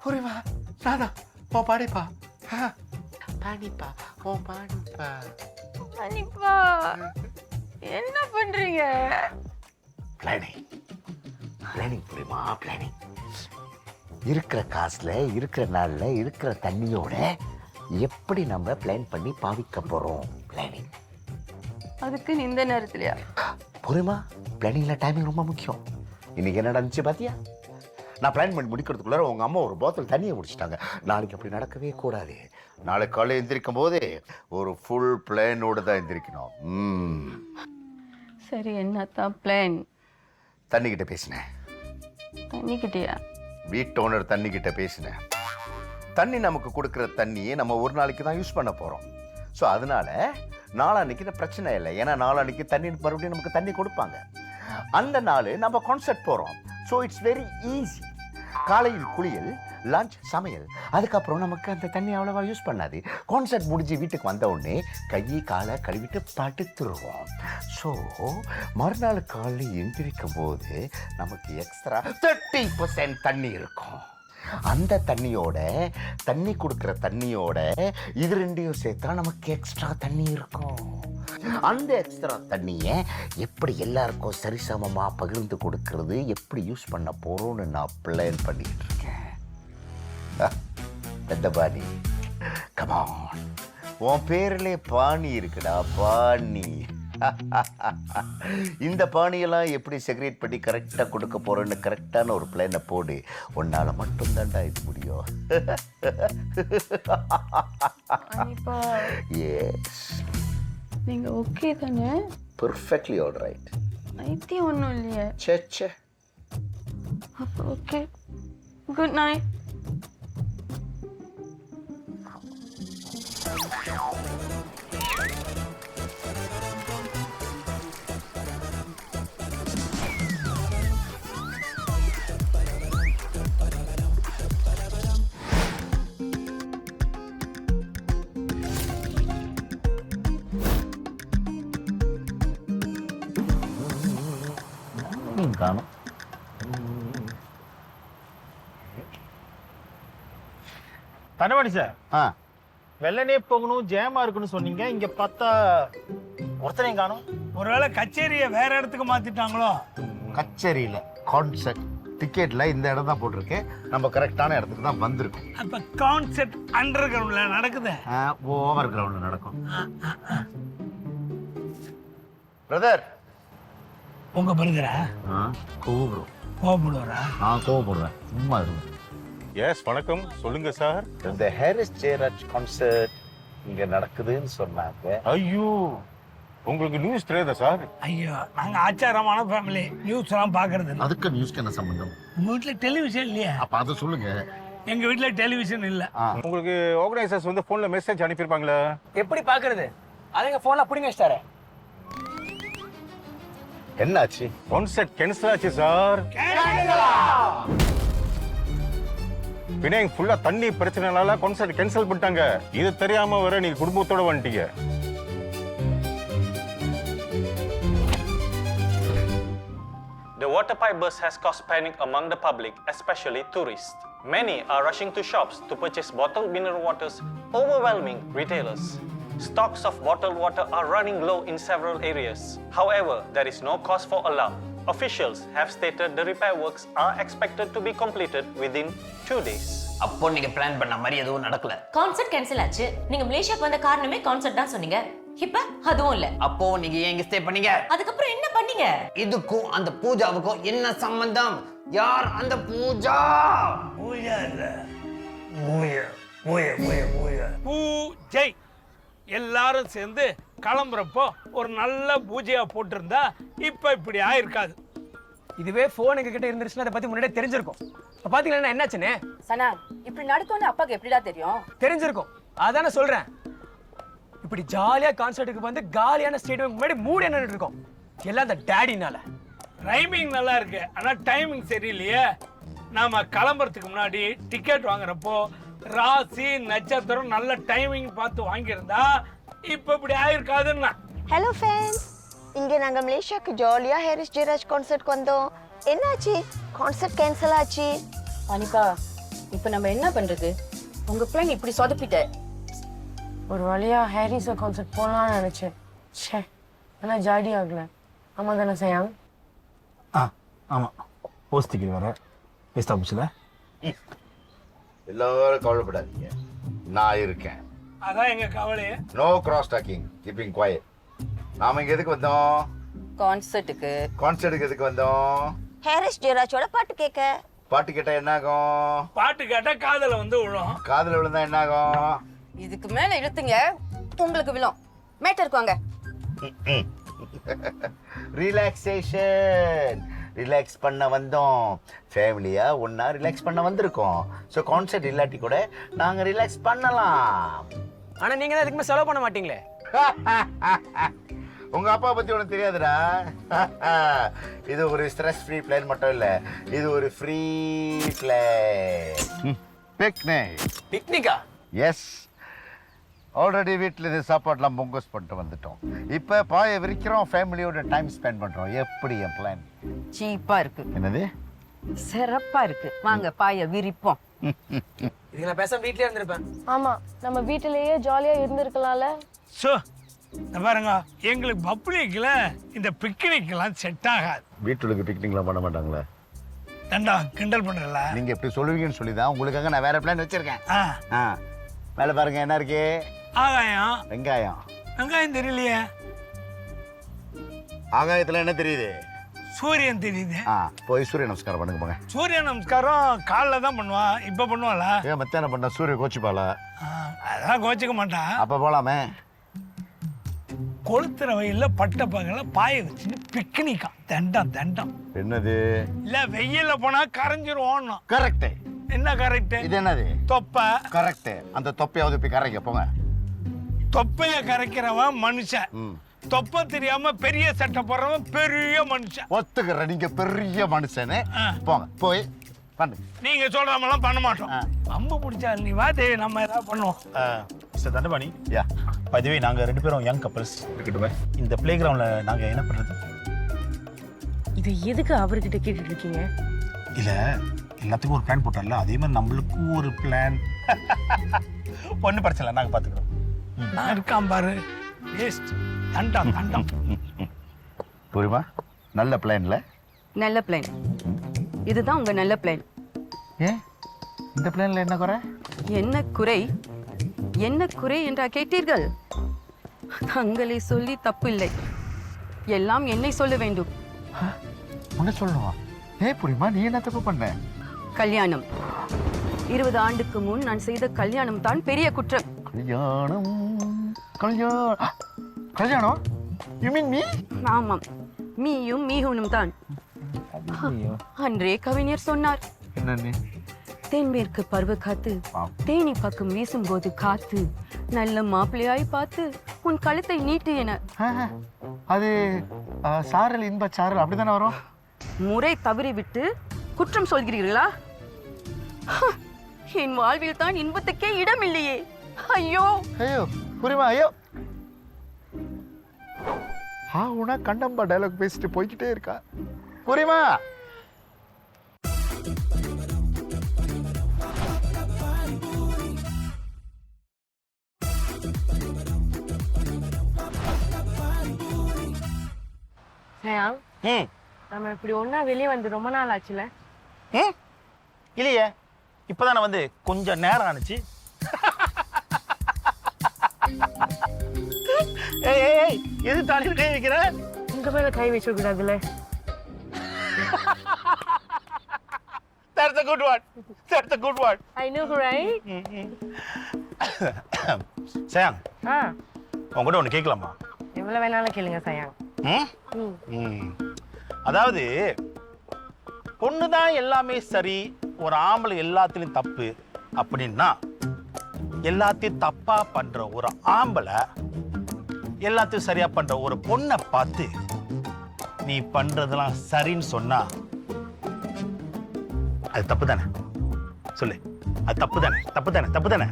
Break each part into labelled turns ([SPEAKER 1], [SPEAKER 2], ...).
[SPEAKER 1] புரியுமா? நானா ஓ பாடிப்பா பாடிப்பா ஓ பாடிப்பா.
[SPEAKER 2] அனிப்பா என்ன பண்றீங்க?
[SPEAKER 1] பிளானிங் புரியுமா? பிளானிங் இருக்கிற காசுல இருக்கிற நாள்ல இருக்கிற தண்ணியோட எப்படி நம்ம பிளான் பண்ணி பாவிக்க போறோம். பிளானிங்
[SPEAKER 2] அதுக்கு இந்த நேரத்துலயா?
[SPEAKER 1] புரியுமா? பிளானிங்ல டைமிங் ரொம்ப முக்கியம். இன்னைக்கு என்ன நடந்துச்சு பாத்தியா? நான் பிளான் பண்ணி முடிக்கிறதுக்குள்ள உங்க அம்மா ஒரு போத்தல் தண்ணியை முடிச்சிட்டாங்க. நாளைக்கு அப்படி நடக்கவே கூடாது. நாளைக்கு காலையில் எந்திரிக்கும் போது ஒரு ஃபுல் பிளானோட தான் எந்திரிக்கணும்.
[SPEAKER 2] சரி, என்னத்தான் பிளான்?
[SPEAKER 1] தண்ணிக்கிட்ட பேசினேன்.
[SPEAKER 2] தண்ணிக்கிட்டயா?
[SPEAKER 1] வீட்டு ஓனர் தண்ணிக்கிட்ட பேசினேன். தண்ணி நமக்கு கொடுக்குற தண்ணியை நம்ம ஒரு நாளைக்கு தான் யூஸ் பண்ண போறோம். ஸோ அதனால நாளான்னைக்கு பிரச்சனை இல்லை. ஏன்னா நாளான்னைக்கு தண்ணி மறுபடியும் நமக்கு தண்ணி கொடுப்பாங்க. அந்த நாள் நம்ம கான்சர்ட் போறோம். So it's very easy. காலையில் குளியல், லஞ்ச், சமையல், அதுக்கப்புறம் நமக்கு அந்த தண்ணி அவ்வளவா யூஸ் பண்ணாது. கான்சர்ட் முடிஞ்சு வீட்டுக்கு வந்த உடனே கையை காலை கழுவிட்டு படுத்துருவோம். ஸோ மறுநாள் காலையில் எந்திரிக்கும் போது நமக்கு எக்ஸ்ட்ரா 30% தண்ணி இருக்கும். அந்த தண்ணியோட தண்ணி கொடுக்குற தண்ணியோட இது ரெண்டையும் சேர்த்தா நமக்கு எக்ஸ்ட்ரா தண்ணி இருக்கும். அந்த எக்ஸ்ட்ரா தண்ணியை எப்படி எல்லாருக்கும் சரிசமமா பகிர்ந்து கொடுக்கறது, எப்படி யூஸ் பண்ண போறோம்னு நான் பிளான் பண்ணிட்டு இருக்கேன். இந்த பாணி, கமான், உன் பேர்ல பாணி இருக்குடா, பாணி. இந்த பாணியெல்லாம் எப்படி செக்ரேட் பண்ணி கரெக்டா கொடுக்க போறேன்னு கரெக்டான ஒரு பிளானை போடு. உன்னால மட்டும் தான்டா இது முடியும். எஸ்,
[SPEAKER 2] நீங்க ஓகே தானே?
[SPEAKER 1] Perfectly all right.
[SPEAKER 2] ஐத்தி ஒன்றும் இல்லையே.
[SPEAKER 1] சே,
[SPEAKER 2] அப்போ ஓகே, குட் நைட்.
[SPEAKER 1] காணும்.
[SPEAKER 3] தனவாணி சார், வெள்ளனே போகணும், ஜேமா இருக்குன்னு சொன்னீங்க. இங்க பார்த்தா ஒருத்தனையும் காணும்.
[SPEAKER 4] ஒருவேளை கச்சேரியை வேற இடத்துக்கு மாத்திட்டாங்களோ?
[SPEAKER 1] கச்சேரியில கான்சர்ட் டிக்கெட்ல இந்த இடம் தான் போட்டிருக்கேன். நம்ம கரெக்டான இடத்துக்கு தான் வந்திருக்கோம்.
[SPEAKER 4] அப்ப கான்சர்ட் அண்டர் கிரவுண்ட்ல நடக்குது.
[SPEAKER 1] ஓவர் கிரவுண்ட்ல நடக்கும். பிரதர்,
[SPEAKER 4] உங்க பிரதரா? கோபப்படுவாரா?
[SPEAKER 1] கோபப்படுவேன். சும்மா இருக்கும்.
[SPEAKER 3] எஸ், வணக்கம். சொல்லுங்க சார்.
[SPEAKER 1] இந்த ஹாரிஸ் ஜெயராஜ் கான்சர்ட் இங்க நடக்குதுன்னு சொன்னாங்க.
[SPEAKER 3] ஐயோ, உங்களுக்கு நியூஸ் தெரியாதா சார்?
[SPEAKER 4] ஐயோ, நாங்க ஆச்சாரமான ஃபேமிலி, நியூஸ் எல்லாம் பாக்குறது இல்ல.
[SPEAKER 1] அதுக்கு நியூஸ்க்கு என்ன சம்பந்தம்?
[SPEAKER 4] உங்க வீட்டுல டெலிவிஷன் இல்லையா?
[SPEAKER 1] அப்ப அதை சொல்லுங்க.
[SPEAKER 4] எங்க வீட்டுல டெலிவிஷன் இல்ல.
[SPEAKER 3] உங்களுக்கு ஆர்கனைசர்ஸ் வந்து போன்ல மெசேஜ் அனுப்பியிருப்பாங்களா?
[SPEAKER 5] எப்படி பாக்குறது? அதுங்க போன்ல புடிங்க வச்சிட்டாரு.
[SPEAKER 1] என்னாச்சு?
[SPEAKER 3] கான்சர்ட் கேன்சல் ஆச்சு சார். விநாயக் ஃபுல்லா தண்ணி பிரச்சனைனால கான்சர்ட் கேன்சல் பண்ணிட்டாங்க. இது தெரியாம வர நீங்க குடும்பத்தோட வந்துட்டீங்க.
[SPEAKER 6] The water pipe burst has caused panic among the public, especially tourists. Many are rushing to shops to purchase bottled mineral waters, overwhelming retailers. Stocks of bottled water are running low in several areas. However, there is no cause for alarm. Officials have stated the repair works are expected to be completed within 2 days.
[SPEAKER 5] அப்போ நீங்க plan பண்ண மாதிரி எதுவும் நடக்கல.
[SPEAKER 7] Concert cancel ஆச்சு. நீங்க மலேசியாக்கு வந்த காரணமே கான்சர்ட் தான் சொன்னீங்க. இப்ப அதுவும் இல்ல.
[SPEAKER 5] அப்போ நீங்க ஏன் ஸ்டே பண்ணீங்க?
[SPEAKER 7] அதுக்கப்புறம் என்ன பண்ணீங்க?
[SPEAKER 5] இதுக்கும் அந்த பூஜாவுக்கும் என்ன சம்பந்தம்? யார் அந்த பூஜா?
[SPEAKER 4] பூஜா இல்ல, பூஜை. எல்லாரும் சேர்ந்து கிளம்புறப்போ ஒரு நல்ல பூஜையா போட்டிருந்தா இப்ப இப்படி ஆயிருக்காது.
[SPEAKER 5] இதுவே போன் எங்க கிட்ட இருந்துச்சுன்னா அதை பத்தி முன்னாடியே தெரிஞ்சிருக்கும். இப்ப பாத்தீங்கன்னா என்னாச்சுன்னு?
[SPEAKER 8] சனா, இப்படி நடக்கும்னு அப்பாக்கு எப்படிடா தெரியும்?
[SPEAKER 5] தெரிஞ்சிருக்கும், அதானே சொல்றேன். இப்படி ஜாலியா கான்சர்ட்டுக்கு வந்து காலியான ஸ்டேடியம் முன்னாடி மூடி நின்னுட்டு இருக்கோம். எல்லாம் அந்த டேடினால.
[SPEAKER 4] ரைமிங் நல்லா இருக்கு ஆனா டைமிங் சரியில்லையே. நாம கிளம்புறதுக்கு முன்னாடி டிக்கெட் வாங்குறப்போ ராசி நட்சத்திரம் நல்ல டைமிங் பார்த்து வாங்கியிருந்தா இப்ப இப்படி ஆயிருக்காதுன்னா.
[SPEAKER 9] ஹலோ ஃப்ரெண்ட்ஸ், இங்கே நாங்கள் மலேசியாவுக்கு ஜாலியாக ஹாரிஸ் ஜெயராஜ் கான்சர்ட்க்கு வந்தோம். என்னாச்சு? கான்சர்ட் கேன்சல் ஆச்சு.
[SPEAKER 8] அனிகா, இப்போ நம்ம என்ன பண்றது? உங்க பிளான் இப்படி சொதப்பிட்ட.
[SPEAKER 2] ஒரு வழியா ஹாரிஸ் கான்சர்ட் போகலான்னு நினைச்சேன். ச்சே, ஆனால் ஜாடி ஆகல. ஆமாம் தானே சயாங்?
[SPEAKER 3] ஆமாம், போஸ்டிக்கு வேற வேஸ்ட் ஆகுச்சுல.
[SPEAKER 1] எல்லாரும் கவலைப்படாதீங்க, நான் இருக்கேன்.
[SPEAKER 4] அதான் எங்க கவலையே.
[SPEAKER 1] No cross talking, keeping quiet. நாம இங்க எதுக்கு வந்தோம்?
[SPEAKER 8] கான்சர்ட்டுக்கு.
[SPEAKER 1] கான்சர்ட்டுக்கு எதுக்கு வந்தோம்?
[SPEAKER 9] ஹாரிஸ் ஜெயராஜோட பாட்டு கேட்க.
[SPEAKER 1] பாட்டு கேட்டா என்ன ஆகும்?
[SPEAKER 4] பாட்டு கேட்டா காதல வந்து விழும்.
[SPEAKER 1] காதுல விழுந்தா என்ன ஆகும்?
[SPEAKER 8] இதுக்கு மேல இழுத்துங்க, உங்களுக்கு விழும். மேட்டருக்கு வாங்க.
[SPEAKER 1] ரிலாக்ஸேஷன், ரிலாக்ஸ் பண்ண வந்தோம். ஃபேமிலியா ஒன்னா ரிலாக்ஸ் பண்ண வந்திருக்கோம். ஸோ கான்சர்ட் இல்லாட்டி கூட நாங்க ரிலாக்ஸ் பண்ணலாம்.
[SPEAKER 5] ஆனா நீங்க தான் எதுக்குமே செலவு பண்ண மாட்டீங்களே.
[SPEAKER 1] உங்க அப்பா பத்தி உனக்கு தெரியாதுடா. இது ஒரு ஸ்ட்ரெஸ் ஃப்ரீ பிளான் மட்டும் இல்ல, இது ஒரு ஃப்ரீ பிளான். பிக்னிக்.
[SPEAKER 5] பிக்னிக்கா?
[SPEAKER 1] எஸ், ஆல்ரெடி வீட்டில் இது சாப்பாடுலாம் பொங்கஸ் பண்ணிட்டு வந்துட்டோம். இப்போ பாயை விரிக்கிறோம், ஃபேமிலியோட டைம் ஸ்பெண்ட் பண்ணுறோம். எப்படி என் பிளான்?
[SPEAKER 8] சீப்பா இருக்கு.
[SPEAKER 1] என்னது?
[SPEAKER 8] சிறப்பா இருக்கு. வாங்க பாய விரிப்போம்.
[SPEAKER 5] இதுக்கு நான் பேசாம வீட்லயே இருந்திருப்பேன்.
[SPEAKER 2] ஆமாம், நம்ம வீட்டிலேயே ஜாலியாக இருந்திருக்கலாம்ல.
[SPEAKER 4] ஸோ இந்த பாருங்க, எங்களுக்கு பப்ளிக்ல இந்த பிக்னிக்லாம் செட் ஆகாது.
[SPEAKER 1] வீட்டுக்கு பிக்னிக்லாம் பண்ண மாட்டாங்களே.
[SPEAKER 4] தண்டா கிண்டல் பண்றல.
[SPEAKER 1] நீங்கள் எப்படி சொல்லுவீங்கன்னு சொல்லி தான் உங்களுக்காக நான் வேற பிளான் வச்சிருக்கேன்.
[SPEAKER 4] ஆ,
[SPEAKER 1] மேலே பாருங்க என்ன இருக்கு?
[SPEAKER 4] ஆகாயம்.
[SPEAKER 1] வெங்காயம்.
[SPEAKER 4] வெங்காயம் தெரியலையே.
[SPEAKER 1] ஆகாயத்தில் என்ன தெரியுது?
[SPEAKER 4] சூரியன் தெரியுது.
[SPEAKER 1] போய் சூரிய நமஸ்காரம் பண்ணுங்க போங்க.
[SPEAKER 4] சூரிய நமஸ்காரம் காலைல தான் பண்ணுவா, இப்ப பண்ணுவாளா?
[SPEAKER 1] ஏன் மத்தியானம் பண்ண சூரிய கோச்சிப்பாளா?
[SPEAKER 4] அதெல்லாம் கோச்சிக்க மாட்டா.
[SPEAKER 1] அப்ப போலாமே.
[SPEAKER 4] கொளுத்துற வயல்ல பட்ட பகல பாய வச்சுட்டு பிக்னிக்கா. தண்டம் தண்டம்.
[SPEAKER 1] என்னது?
[SPEAKER 4] இல்ல வெயில்ல போனா கரைஞ்சிரும்.
[SPEAKER 1] கரெக்ட்.
[SPEAKER 4] என்ன கரெக்ட்?
[SPEAKER 1] இது என்னது?
[SPEAKER 4] தொப்பை.
[SPEAKER 1] கரெக்ட். அந்த தொப்பையாவது போய் கரைக்க போங்க.
[SPEAKER 4] தொப்பைய கரைக்கிறவன் மனுஷன், தொப்பை தெரியாம பெரிய சட்டை போடுறவன் பெரிய மனுஷன்.
[SPEAKER 1] ஒத்துக்கிற, நீங்க பெரிய மனுஷனு. போங்க, போய் பண்ணு.
[SPEAKER 4] நீங்க சொல்றமெல்லாம் பண்ண மாட்டோம். அம்பு பிடிச்சா நீ வா தேவி, நம்ம ஏதாவது பண்ணுவோம்.
[SPEAKER 3] மிஸ்டர் தண்டபாணி,
[SPEAKER 1] யா
[SPEAKER 3] பதுவே நாங்கள் 2 பேரும் யங் கப்பல்ஸ் இருக்கட்டுமே. இந்த பிளே கிரவுண்டில் நாங்கள் என்ன பண்ணுறது?
[SPEAKER 2] இது எதுக்கு அவர்கிட்ட கேட்டுட்டு இருக்கீங்க?
[SPEAKER 3] இல்லை, எல்லாத்துக்கும் ஒரு பிளான் போட்டார்ல, அதே மாதிரி நம்மளுக்கும் ஒரு பிளான். ஒன்றும் பிரச்சனை இல்லை, நாங்கள் பார்த்துக்கிறோம்.
[SPEAKER 4] நான் இருக்கான் பாரு, வேஸ்ட். தண்டம் தண்டம்.
[SPEAKER 1] புரியுமா? நல்ல பிளான்ல.
[SPEAKER 8] நல்ல பிளான். இதுதான் உங்க நல்ல பிளான்.
[SPEAKER 1] ஏன் இந்த பிளான்ல என்ன குறை?
[SPEAKER 8] என்ன குறை? என்ன குறை என்றா கேட்டீர்கள்? தங்களை சொல்லி தப்பில்லை, எல்லாம் என்னை சொல்ல வேண்டும்.
[SPEAKER 1] உன்ன சொல்லணுமா? புரியுமா, நீ என்ன தப்பு பண்ண?
[SPEAKER 8] கல்யாணம் 20 ஆண்டுக்கு முன் நான் செய்த கல்யாணம் தான் பெரிய குற்றம்.
[SPEAKER 1] கல்யாணம் கல்யாணம் கல்யாணம்? You mean me?
[SPEAKER 8] ஆமாம், மீயும் மீஹுனும் தான். அன்றே கவிஞர் சொன்னார்,
[SPEAKER 1] என்ன?
[SPEAKER 8] தென்மேற்கு பருவ காத்து தேனி பக்கம் வீசும்போது காத்து நல்ல மாப்பிள்ளையாய் பார்த்து உன் கழுத்தை நீட்டு என.
[SPEAKER 1] அது சாரல் இன்ப சாரல் அப்படித்தானே வரும்.
[SPEAKER 8] முறை தவறிவிட்டு குற்றம் சொல்கிறீர்களா? என் வாழ்வில் தான் இன்பத்துக்கே இடம் இல்லையே. ஐயோ
[SPEAKER 1] ஐயோ, புரியுமா? ஐயோ, உனா கண்டம்பா டயலாக் பேசிட்டு போய்கிட்டே இருக்கா. புரியுமா?
[SPEAKER 2] நம்ம இப்படி ஒன்னா வெளியே வந்து ரொம்ப நாள் ஆச்சுல.
[SPEAKER 3] இல்லையே, இப்போதானே வந்து கொஞ்சம் நேரம் ஆனிச்சு. எது தாலியில் கை வைக்கிற?
[SPEAKER 2] உங்க மேல கை வச்ச கூடாதுல.
[SPEAKER 3] That's a good one. That's a good one.
[SPEAKER 2] I know, right?
[SPEAKER 3] Siang, உங்ககிட்ட ஒன்று கேட்கலாமா?
[SPEAKER 2] எவ்வளவு வேணாலும் கேளுங்க சயாங்.
[SPEAKER 3] அதாவது பொண்ணுதான் எல்லாமே சரி, ஒரு ஆம்பளை எல்லாத்துலயும் தப்பு அப்படின்னா, எல்லாத்தையும் தப்பா பண்ற ஒரு ஆம்பளை எல்லாத்தையும் சரியா பண்ற ஒரு பொண்ணை பார்த்து
[SPEAKER 10] நீ பண்றதெல்லாம் சரின்னு சொன்னா அது தப்பு தானே? சொல்லு, அது தப்பு தானே? தப்பு தானே? தப்பு தானே?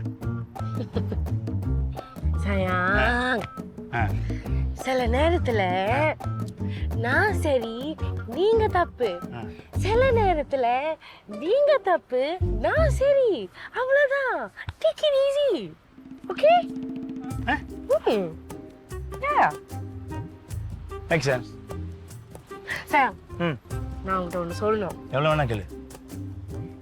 [SPEAKER 2] sayang சில நேரத்துல நான் சரி நீங்க தப்பு, சில நேரத்துல நீங்க தப்பு நான் சரி, அவ்வளவுதான். Take it easy, okay? Yeah.
[SPEAKER 10] Make sense.
[SPEAKER 2] sayang நான் உன்கிட்ட ஒன்று சொல்லணும்.
[SPEAKER 10] எவ்வளவு வேணா கேளு.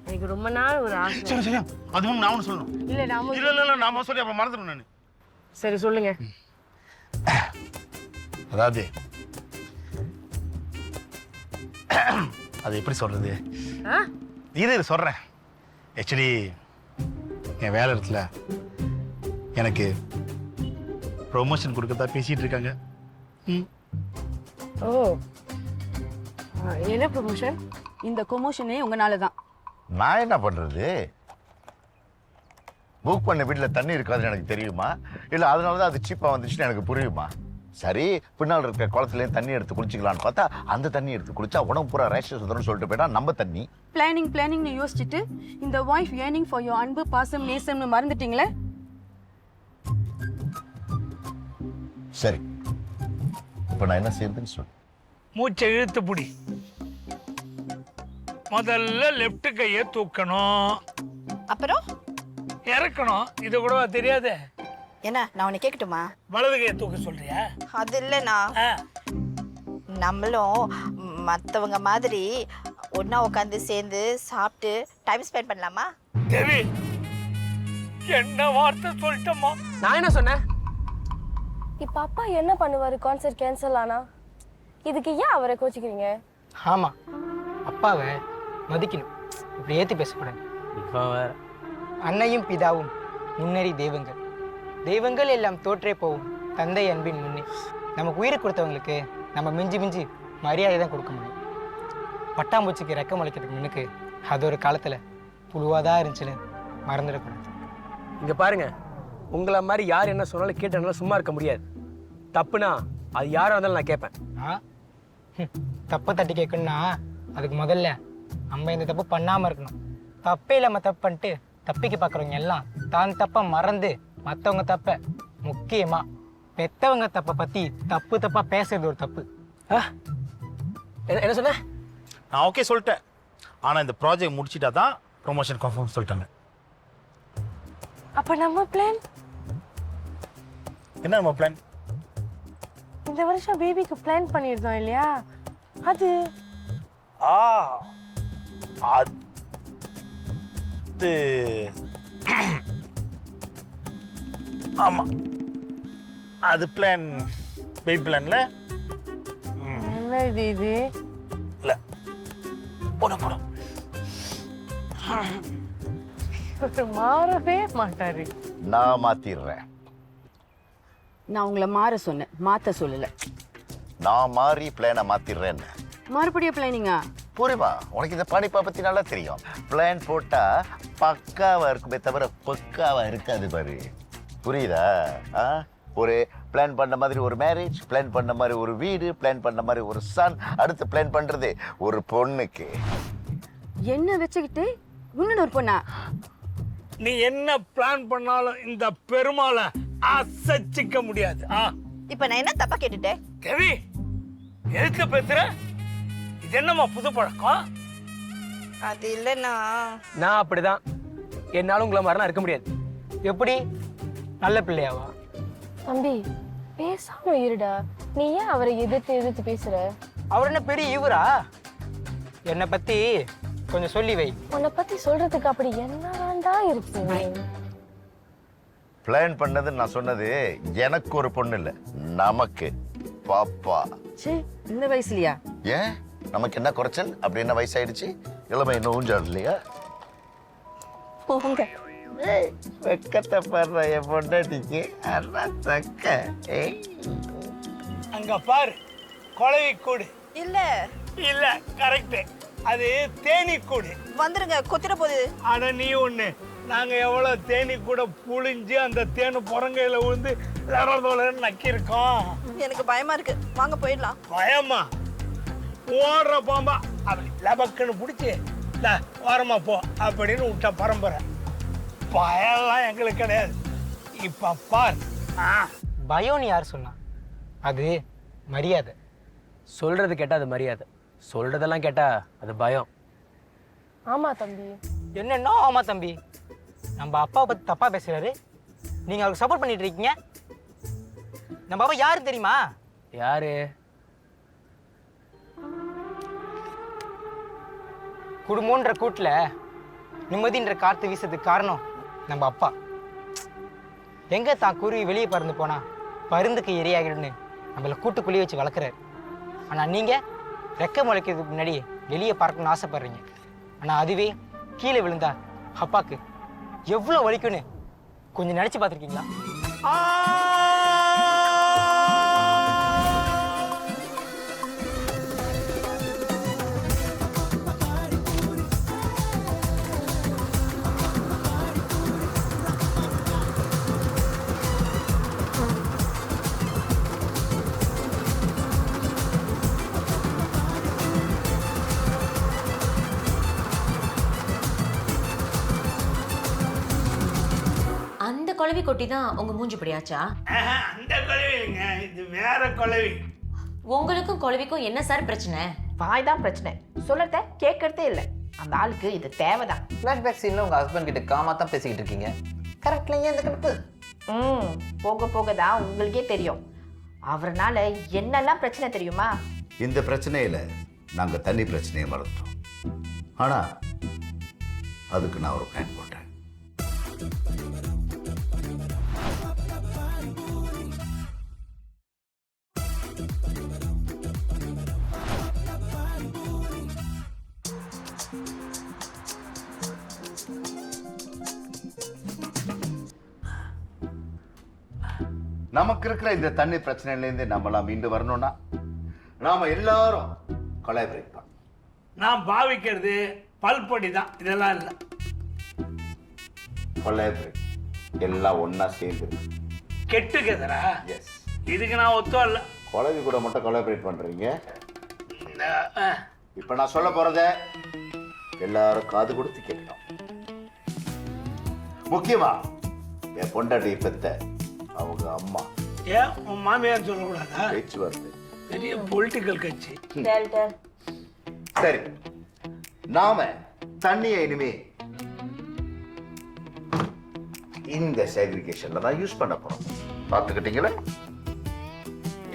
[SPEAKER 2] எனக்கு ரொம்ப நாள் ஒரு ஆசை.
[SPEAKER 10] சரி சரி, அது நான் ஒன்று சொல்லணும்.
[SPEAKER 2] இல்ல நாம
[SPEAKER 10] இல்ல இல்ல இல்ல, நாம சொல்லி அப்புறம் மறந்துடும் நான்.
[SPEAKER 2] சரி சொல்லுங்க.
[SPEAKER 10] அதாவது அது எப்படி சொல்றது? இது சொல்றேன். ஆக்சுவலி என் வேலை இடத்துல எனக்கு ப்ரொமோஷன் கொடுக்கறதா பேசிட்டு இருக்காங்க.
[SPEAKER 2] ஓ, என்ன ப்ரொமோஷன்?
[SPEAKER 8] இந்த ப்ரொமோஷனே உங்களால தான்.
[SPEAKER 1] நான் என்ன பண்றது? புக் பண்ண வீட்டில் தண்ணி இருக்காதுன்னு எனக்கு தெரியுமா? இல்லை அதனால தான் அது சீப்பாக வந்துச்சுன்னு எனக்கு புரியுமா? சரி, பின்னால் இருக்கிற குளத்துலேயும் தண்ணி எடுத்து குளிச்சிக்கலான்னு பார்த்தா அந்த தண்ணி எடுத்து குளிச்சா உடம்பு பூரா ரேஷஸ் வந்துடும் சொல்லிட்டு போயிட்டா நம்ம தண்ணி.
[SPEAKER 8] பிளானிங்னு யோசிச்சுட்டு இந்த வைஃப் ஏர்னிங் ஃபார் யோர் அன்பு பாசம் நேசம்னு மறந்துட்டீங்களே.
[SPEAKER 1] சரி, இப்போ நான் என்ன செய்யறதுன்னு சொல்லு.
[SPEAKER 4] மூச்சை இழுத்து பிடி. முதல்ல லெஃப்ட் கையை தூக்கணும்,
[SPEAKER 9] அப்புறம்
[SPEAKER 4] இறக்கணும். இது கூடவா தெரியாது?
[SPEAKER 9] என்ன நான் உன்னை கேட்கட்டுமா?
[SPEAKER 4] வலது கையை தூக்க சொல்றியா?
[SPEAKER 9] அது இல்லைண்ணா, நம்மளும் மற்றவங்க மாதிரி ஒன்றா உட்காந்து சேர்ந்து சாப்பிட்டு டைம் ஸ்பெண்ட் பண்ணலாமா?
[SPEAKER 4] தேவி, என்ன வார்த்தை சொல்லிட்டோமா?
[SPEAKER 5] நான் என்ன சொன்னேன்?
[SPEAKER 2] இப்ப அப்பா என்ன பண்ணுவாரு கான்சர்ட் கேன்சல் ஆனா? இதுக்கு ஏன் அவரை கோச்சிக்கிறீங்க?
[SPEAKER 5] ஆமா, அப்பாவை மதிக்கணும், இப்படி ஏற்றி பேசக்கூடாது. இப்போ அன்னையும் பிதாவும் முன்னறி தெய்வங்கள், தெய்வங்கள் எல்லாம் தோற்றே போகும் தந்தை அன்பின் முன்னே. நமக்கு உயிரை கொடுத்தவங்களுக்கு நம்ம மிஞ்சி மிஞ்சி மரியாதை தான் கொடுக்க முடியும். பட்டாம்பூச்சிக்கு ரெக்கம் முளைக்கிறதுக்கு முன்னுக்கு அது ஒரு காலத்தில் புழுவாதான் இருந்துச்சுன்னு மறந்துடக்கூடாது. இங்கே பாருங்க, உங்களை மாதிரி யார் என்ன சொன்னாலும் கேட்டனால சும்மா இருக்க முடியாது. தப்புனா அது யாராக இருந்தாலும் நான் கேட்பேன். தப்பை தட்டி கேட்கணும்னா அதுக்கு முதல்ல நம்ம இந்த தப்பு பண்ணாமல் இருக்கணும். தப்பே இல்லாமல் தப்பு பண்ணிட்டு தப்பிக்க பார்க்குறவங்க எல்லாம் தான் தப்பை மறந்து மற்றவங்க தப்பை, முக்கியமாக பெற்றவங்க தப்பை பற்றி தப்பாக பேசுறது ஒரு தப்பு. என்ன சொன்ன?
[SPEAKER 10] நான் ஓகே சொல்லிட்டேன். ஆனால் இந்த ப்ராஜெக்ட் முடிச்சிட்டா தான் ப்ரொமோஷன் கன்ஃபார்ம் சொல்லிட்டாங்க.
[SPEAKER 2] அப்ப நம்ம பிளான்
[SPEAKER 10] என்ன? நம்ம பிளான்
[SPEAKER 2] இந்த வருஷம் பேபிக்கு பிளான் பண்ணியிருந்தோம் இல்லையா? அது
[SPEAKER 10] அது ஆமா, அது பிளான் பேபி பிளான்ல
[SPEAKER 2] என்ன இது?
[SPEAKER 10] இல்ல, போடும்
[SPEAKER 2] மாறவே மாட்டாரு.
[SPEAKER 1] நான் மாத்திடுறேன்.
[SPEAKER 8] நான் உங்களை மாற சொன்னேன், மாத்த சொல்லல.
[SPEAKER 1] நான் மாறி பிளானை மாத்திடுறேன்னு.
[SPEAKER 8] மறுபடியும் பிளானிங்கா?
[SPEAKER 1] புரியுமா? உனக்கு இந்த படிப்பை பற்றி நல்லா தெரியும். பிளான் போட்டால் பக்காவாக இருக்குமே தவிர பக்காவாக இருக்காது பாரு. புரியுதா? ஒரு பிளான் பண்ண மாதிரி ஒரு மேரேஜ், பிளான் பண்ண மாதிரி ஒரு வீடு, பிளான் பண்ண மாதிரி ஒரு சன், அடுத்து பிளான் பண்ணுறது ஒரு பொண்ணுக்கு.
[SPEAKER 8] என்ன வச்சுக்கிட்டு இன்னொரு பொண்ணா?
[SPEAKER 4] நீ என்ன பிளான் பண்ணாலும் இந்த பெருமாளை அசைச்சிக்க முடியாது.
[SPEAKER 9] இப்போ நான் என்ன தப்பா கேட்டுட்டேன்?
[SPEAKER 4] தேவி, எதுக்கு பேசுற? இது என்னம்மா புது பழக்கம்?
[SPEAKER 9] அது இல்லைண்ணா,
[SPEAKER 5] நான் அப்படிதான். என்னாலும் உங்களை மாதிரிலாம் இருக்க முடியாது. எப்படி? நல்ல பிள்ளையாவா?
[SPEAKER 2] தம்பி பேசாம இருடா. நீ ஏன் அவரை எதிர்த்து பேசுற?
[SPEAKER 5] அவர் என்ன பெரிய இவரா? என்னை பத்தி கொஞ்சம் சொல்லி வை.
[SPEAKER 2] உன்னை பத்தி சொல்றதுக்கு அப்படி என்னடா இருக்கு?
[SPEAKER 1] பிளான் பண்ணதுன்னு நான் சொன்னது எனக்கு ஒரு பொண்ணு இல்லை, நமக்கு. பாப்பா
[SPEAKER 8] சரி, இந்த வயசுலயா?
[SPEAKER 1] ஏன் நமக்கு என்ன குறைச்சல்? அப்படி என்ன வயசாயிடுச்சு? இளமை இன்னும் ஊஞ்சாடு இல்லையா?
[SPEAKER 8] போங்க.
[SPEAKER 1] வெக்கத்தை பாடுற என் பொண்டாட்டிக்கு சக்க.
[SPEAKER 4] அங்க பாரு, கொலவி கூடு.
[SPEAKER 9] இல்ல
[SPEAKER 4] இல்ல, கரெக்ட், அது தேனி கூடு.
[SPEAKER 9] வந்துருங்க, கொத்திர போகுது.
[SPEAKER 4] ஆனா நீ ஒண்ணு, நாங்க எவ்வளவு தேனி கூட புழிஞ்சு அந்த தேனு புறங்கையில விழுந்து நக்கி இருக்கோம்.
[SPEAKER 9] எனக்கு பயமா இருக்கு, வாங்க போயிடலாம்.
[SPEAKER 4] பயமா? ஓடுற பாம்பா அப்படி லபக்குன்னு பிடிச்சி ஓரமா போ அப்படின்னு விட்ட பரம்பரை. பயம்லாம் எங்களுக்கு கிடையாது. இப்ப பார்.
[SPEAKER 5] பயம்னு யார் சொன்னா? அது மரியாதை.
[SPEAKER 11] சொல்றது கேட்டா அது மரியாதை, சொல்றதெல்லாம் கேட்டா அது பயம்.
[SPEAKER 2] ஆமா தம்பி.
[SPEAKER 5] என்னன்னா ஆமா தம்பி, நம்ம அப்பாவை பத்தி தப்பா பேசுறாரு, நீங்க அவருக்கு சப்போர்ட் பண்ணிட்டு இருக்கீங்க. நம்ம அப்பா யாரு தெரியுமா?
[SPEAKER 11] யாரு?
[SPEAKER 5] குடும்பம்ன்ற கூட்டுல நிம்மதின்ற காற்று வீசதுக்கு காரணம் நம்ம அப்பா. எங்க தான் குருவி வெளியே பறந்து போனா பருந்துக்கு எரியாகிடுன்னு நம்மள கூட்டுக்குள்ளேயே வச்சு வளர்க்குறாரு. ஆனா நீங்க ரெக்க முளைக்கிறதுக்கு முன்னாடி வெளியே பறக்கணும்னு ஆசைப்படுறீங்க. ஆனா அதுவே கீழே விழுந்தா அப்பாக்கு எவ்வளவு வலிக்கும்னு கொஞ்சம் நினைச்சு பார்த்துருக்கீங்களா?
[SPEAKER 7] அந்த குழவி கொட்டி தான் உங்க மூஞ்சி பிடியாச்சா?
[SPEAKER 4] அந்த குழவி இல்லைங்க, இது வேற குழவி.
[SPEAKER 7] உங்களுக்கும் குழவிக்கும் என்ன சார் பிரச்சனை?
[SPEAKER 9] வாய் தான் பிரச்சனை, சொல்லத்த கேட்கறதே இல்லை. அந்த ஆளுக்கு இது தேவைதான்.
[SPEAKER 11] ஃப்ளாஷ்பேக் சீன்ல உங்க ஹஸ்பண்ட் கிட்ட காமா தான் பேசிக்கிட்டு இருக்கீங்க. கரெக்ட்ல ஏன் இந்த கடுப்பு?
[SPEAKER 9] போக போக தான் உங்களுக்கே தெரியும். அவர்னால என்னெல்லாம் பிரச்சனை தெரியுமா?
[SPEAKER 1] இந்த பிரச்சனையில் நாங்கள் தண்ணி பிரச்சனையை மறந்துட்டோம். ஆனால் அதுக்கு நான் ஒரு பிளான் போட்டேன். நமக்கு இருக்கிற இந்த தண்ணி பிரச்சனையிலேருந்து நம்மளாம் மீண்டு வரணும்னா நாம எல்லாரும் கொலாபரேட் பண்ணணும்.
[SPEAKER 4] நான் பாவிக்கிறது பல்பொடி தான், இதெல்லாம் இல்லை.
[SPEAKER 1] கொலாபரேட், எல்லாம் ஒன்னா சேர்ந்து
[SPEAKER 4] கெட்டுக்கதரா?
[SPEAKER 1] எஸ்.
[SPEAKER 4] இதுக்கு நான் ஒத்தும் இல்லை.
[SPEAKER 1] கொலவி கூட மட்டும் கொலாபரேட் பண்றீங்க. இப்ப நான் சொல்ல போறத எல்லாரும் காது கொடுத்து கேட்கணும். முக்கியமா என் பொண்டாட்டி பெத்த அவங்க அம்மா.
[SPEAKER 4] ஏன் உன் மாமியார் சொல்லக்கூடாதா?
[SPEAKER 1] பேச்சு வருது.
[SPEAKER 4] பெரிய பொலிட்டிக்கல் கட்சி.
[SPEAKER 1] சரி, நாம தண்ணியை இனிமே இந்த செக்ரிகேஷன்ல தான் யூஸ் பண்ண போறோம். பாத்துக்கிட்டீங்களா?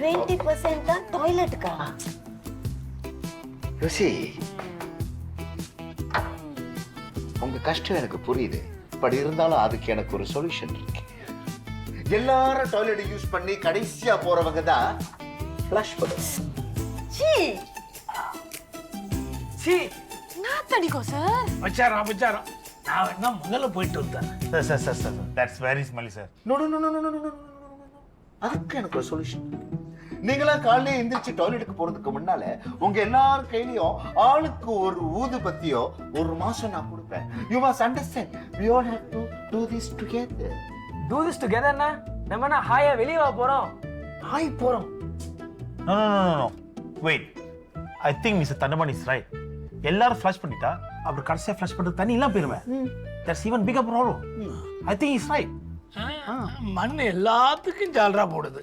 [SPEAKER 9] 20% தான் டாய்லெட்டுக்கா?
[SPEAKER 1] யோசி, உங்க கஷ்டம் எனக்கு புரியுது. பட் இருந்தாலும் அதுக்கு எனக்கு ஒரு சொல்யூஷன் இருக்கு. எல்லாரும் டாய்லெட் யூஸ் பண்ணி கடைசியா போறவங்க தான் ஃப்ளஷ் பண்ணுவோம்.
[SPEAKER 2] நாத்தடிக்கோ சார்.
[SPEAKER 4] வச்சாரம் நான் வேணா முதல்ல போயிட்டு வந்தேன்.
[SPEAKER 10] Sir that's very smelly sir.
[SPEAKER 1] No no no no no no. அதுக்கு எனக்கு ஒரு சொல்யூஷன். நீங்களா காலையில எந்திரிச்சு டாய்லெட்டுக்கு போறதுக்கு முன்னால உங்க எல்லாரும் கையிலயும் ஆளுக்கு ஒரு ஊதுபத்தியோ ஒரு மாசம் நான் கொடுப்பேன். You must understand, we all have to do this together.
[SPEAKER 11] Do this together னா நம்ம என்ன ஹாயா வெளிய வா போறோம்?
[SPEAKER 1] ஹாய் போறோம்.
[SPEAKER 10] No wait, I think mister Thandaman is right. எல்லாரும் ஃப்ளஷ் பண்ணிட்டா அப்புறம் கடைசியா ஃப்ளஷ் பண்றது தண்ணி எல்லாம் போயிருவேன். That's even bigger problem. I think is right.
[SPEAKER 4] மண் எல்லாத்துக்கும் ஜாலரா போடுது.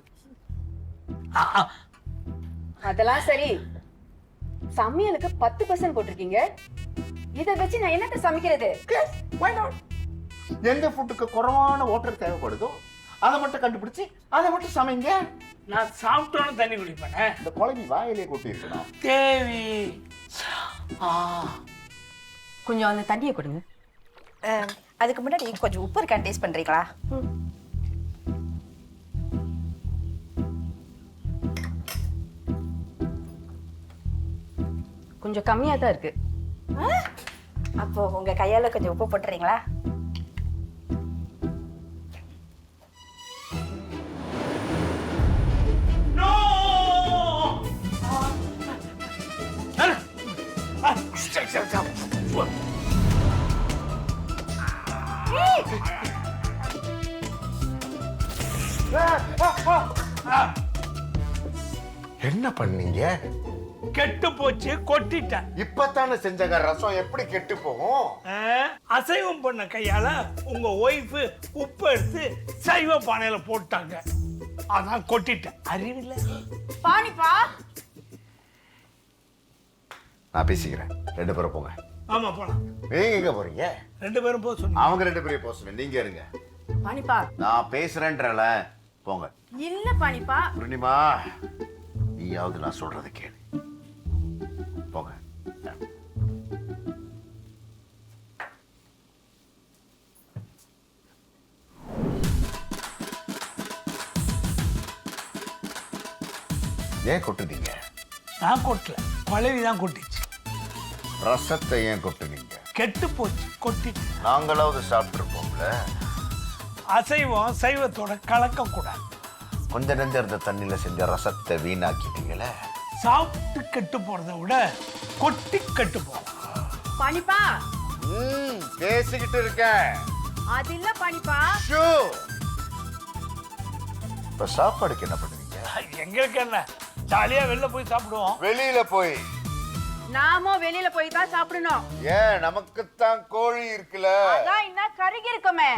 [SPEAKER 8] அதெல்லாம் சரி, சமையலுக்கு 10% போட்டிருக்கீங்க. இதை வச்சு நான் என்னத்த சமைக்கிறது?
[SPEAKER 1] Why not? எந்த ஃபுட்டுக்கு குறைவான வாட்டர் தேவைப்படுதோ அதை மட்டும் கண்டுபிடிச்சு அதை மட்டும் சமைங்க.
[SPEAKER 4] நான் சாப்பிட்டோன்னு தண்ணி குடிப்பேன்.
[SPEAKER 1] இந்த குழம்பு வாயிலே கொட்டி இருக்கணும்.
[SPEAKER 4] தேவி,
[SPEAKER 8] கொஞ்சம் அந்த தண்ணியை கொடுங்க.
[SPEAKER 9] அதுக்கு முன்னாடி கொஞ்சம் உப்பு இருக்கான்னு டேஸ்ட் பண்றீங்களா?
[SPEAKER 8] கொஞ்சம் கம்மியா தான் இருக்கு.
[SPEAKER 9] அப்போ உங்க கையால கொஞ்சம் உப்பு போட்டுறீங்களா?
[SPEAKER 1] என்ன பண்ணீங்க?
[SPEAKER 4] கெட்டு போச்சு கொட்டிட்டேன்.
[SPEAKER 1] இப்பத்தானே செஞ்சங்க, ரசம் எப்படி கெட்டு போகும்?
[SPEAKER 4] அசைவம் பண்ண கையால உங்க ஒய்ஃபு உப்பு எடுத்து சைவ பானையில போட்டாங்க, அதான் கொட்டிட்டேன். அறிவில்ல.
[SPEAKER 2] பாணிப்பா,
[SPEAKER 1] நான் பேசிக்கிறேன், 2 பேரும் போங்க.
[SPEAKER 4] ஆமா போலாம்.
[SPEAKER 1] நீங்க எங்க போறீங்க?
[SPEAKER 4] 2 பேரும் போக சொன்னீங்க.
[SPEAKER 1] அவங்க 2 பேரையும் போக சொன்னேன், நீங்க இருங்க.
[SPEAKER 2] பாணிப்பா,
[SPEAKER 1] நான் பேசுறேன்றல, போங்க.
[SPEAKER 2] இல்ல பாணிப்பா.
[SPEAKER 1] பூர்ணிமா, நீயாவது நான் சொல்றதை கேளு, போங்க. ஏன் கொட்டுனீங்க?
[SPEAKER 4] நான் கொட்டல, பழவி தான் கொட்டிச்சு.
[SPEAKER 1] ரசத்தை ஏன் கொட்டுனீங்க?
[SPEAKER 4] கெட்டு போச்சு கொட்டிட்டு.
[SPEAKER 1] நாங்களாவது சாப்பிட்டுருப்போம்ல.
[SPEAKER 4] அசைவம் சைவத்தோட கலக்க கூடாது.
[SPEAKER 1] கொஞ்ச நெஞ்ச இருந்த தண்ணியில செஞ்ச ரசத்தை வீணாக்கிட்டீங்களே.
[SPEAKER 4] சாப்பிட்டு கெட்டு போறதை விட கொட்டி கெட்டு போகும்.
[SPEAKER 2] பாணிப்பா,
[SPEAKER 1] பேசிக்கிட்டு இருக்கேன்.
[SPEAKER 2] அது இல்ல பாணிப்பா.
[SPEAKER 1] இப்ப சாப்பாடுக்கு என்ன பண்ணுவீங்க?
[SPEAKER 4] எங்களுக்கு என்ன, ஜாலியா வெளில போய் சாப்பிடுவோம்.
[SPEAKER 1] வெளியில போய்?
[SPEAKER 2] நாமும் வெளியில போய் தான் சாப்பிடணும்.
[SPEAKER 1] ஏன், நமக்குத்தான் கோழி இருக்குல்ல.
[SPEAKER 2] அதான் இன்னும் கருகி இருக்குமே.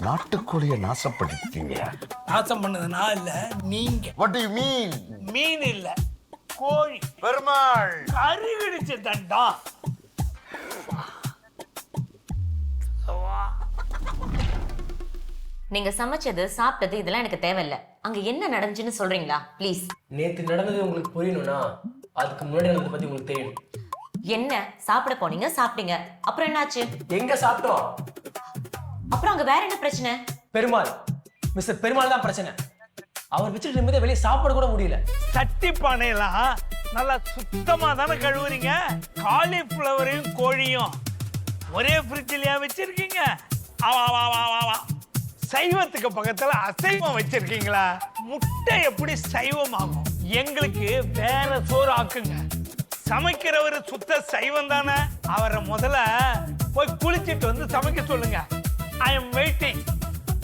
[SPEAKER 1] நாட்டுக்கோழியை நாசப்படுத்தீங்க.
[SPEAKER 4] நாசம் பண்ணது நான் இல்ல, நீங்க.
[SPEAKER 1] What do you mean?
[SPEAKER 4] மீன் இல்ல, கோழி.
[SPEAKER 1] பெருமாள்
[SPEAKER 4] கருகிடுச்சு தண்டா.
[SPEAKER 7] நீங்க சமைச்சது சாப்பிட்டது இதெல்லாம் எனக்கு தேவையில்ல. அங்க என்ன நடந்துச்சுன்னு சொல்றீங்களா ப்ளீஸ்?
[SPEAKER 11] நேத்து நடந்தது உங்களுக்கு புரியணும்னா அதுக்கு முன்னாடி நடந்ததை பத்தி உங்களுக்கு தெரியணும்.
[SPEAKER 7] என்ன சாப்பிட போனீங்க, சாப்பிட்டீங்க, அப்புறம் என்னாச்சு?
[SPEAKER 11] எங்க சாப்பிட்டோம்?
[SPEAKER 7] அப்புறம் அங்க வேற என்ன பிரச்சனை?
[SPEAKER 11] பெருமாள், மிஸ்டர் பெருமாள் தான் பிரச்சனை. அவர் வச்சுட்டு நிம்மதியா வெளியே சாப்பிட கூட முடியல.
[SPEAKER 4] சட்டி பானையெல்லாம் நல்லா சுத்தமா தானே கழுவுறீங்க? காலிஃப்ளவரையும் கோழியும் ஒரே ஃப்ரிட்ஜ்லயா வச்சிருக்கீங்க? சைவத்துக்கு பக்கத்துல அசைவம் வச்சிருக்கீங்களா? முட்டை எப்படி சைவம் ஆகும்? எங்களுக்கு வேற சோறு ஆக்குங்க. சமைக்கிறவர் சுத்த சைவம் தானே, அவரை முதல்ல போய் குளிச்சிட்டு வந்து சமைக்க சொல்லுங்க. I am waiting.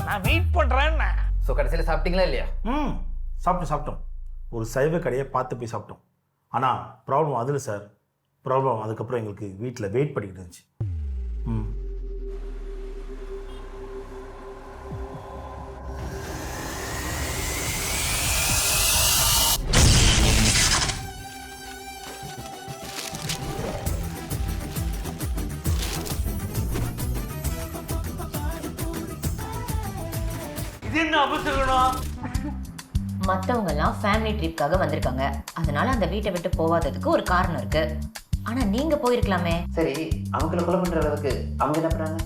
[SPEAKER 4] நான் வெயிட் பண்றேன்.
[SPEAKER 11] ஸோ கடைசியில் சாப்பிட்டீங்களா இல்லையா?
[SPEAKER 10] சாப்பிட்டோம். ஒரு சைவ கடையை பார்த்து போய் சாப்பிட்டோம். ஆனால் ப்ராப்ளம் அதில் சார், ப்ராப்ளம் அதுக்கப்புறம் எங்களுக்கு வீட்டில் வெயிட் பண்ணிக்கிட்டு இருந்துச்சு.
[SPEAKER 4] இது என்ன அபசகனம்?
[SPEAKER 7] மத்தவங்க எல்லாம் ஃபேமிலி ட்ரிப்காக வந்திருக்காங்க, அதனால அந்த வீட்டை விட்டு போவாததுக்கு ஒரு காரணம் இருக்கு. ஆனா நீங்க போயிருக்கலாமே.
[SPEAKER 11] சரி, அவங்கள கொலை பண்ற அளவுக்கு அவங்க என்ன பண்றாங்க?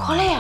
[SPEAKER 7] கொலையா?